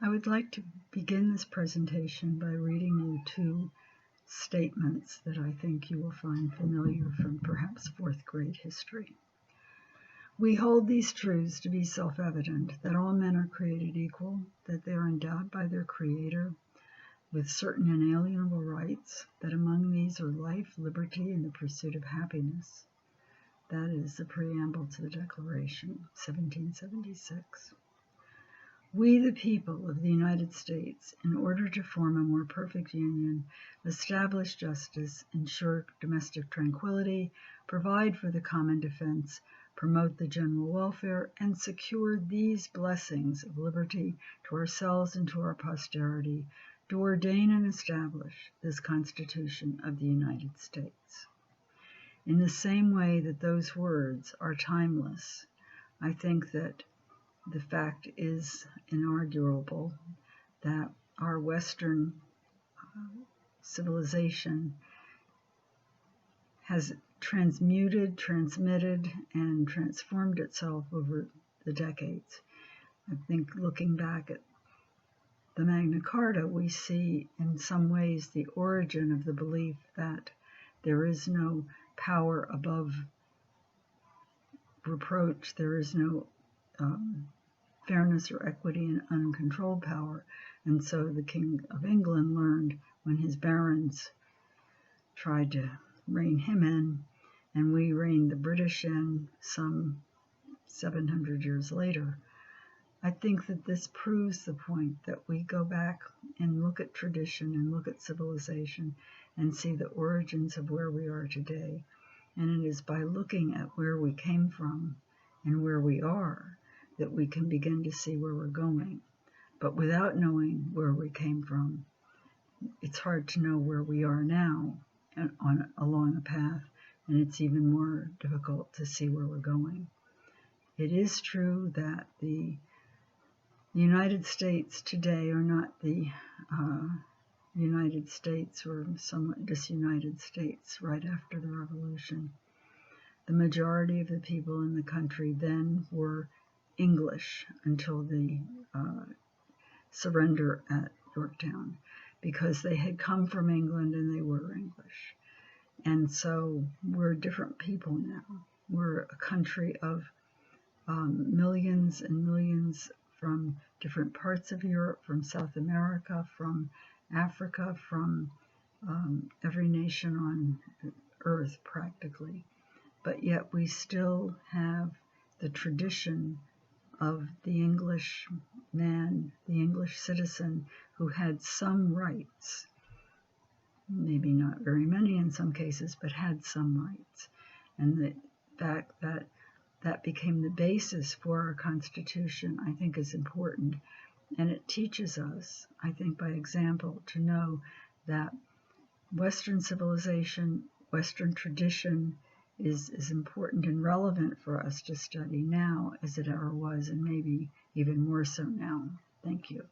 I would like to begin this presentation by reading you two statements that I think you will find familiar from perhaps fourth grade history. We hold these truths to be self-evident, that all men are created equal, that they are endowed by their Creator with certain inalienable rights, that among these are life, liberty, and the pursuit of happiness. That is the preamble to the Declaration, 1776. We, the people of the United States, in order to form a more perfect union, establish justice, ensure domestic tranquility, provide for the common defense, promote the general welfare, and secure these blessings of liberty to ourselves and to our posterity, do ordain and establish this Constitution of the United States. In the same way that those words are timeless, I think that the fact is inarguable that our Western civilization has transmitted, and transformed itself over the decades. I think looking back at the Magna Carta, we see in some ways the origin of the belief that there is no power above reproach, there is no fairness or equity in uncontrolled power. And so the King of England learned when his barons tried to rein him in, and we reined the British in some 700 years later. I think that this proves the point that we go back and look at tradition and look at civilization and see the origins of where we are today. And it is by looking at where we came from and where we are that we can begin to see where we're going. But without knowing where we came from, it's hard to know where we are now along a path, and it's even more difficult to see where we're going. It is true that the United States today are not the United States or somewhat disunited states right after the Revolution. The majority of the people in the country then were English until the surrender at Yorktown, because they had come from England and they were English. And so we're different people now. We're a country of millions and millions from different parts of Europe, from South America, from Africa, from every nation on earth practically. But yet we still have the tradition of the English man, the English citizen, who had some rights, maybe not very many in some cases, but had some rights. And the fact that that became the basis for our Constitution, I think, is important. And it teaches us, I think, by example, to know that Western civilization, Western tradition is important and relevant for us to study now as it ever was, and maybe even more so now. Thank you.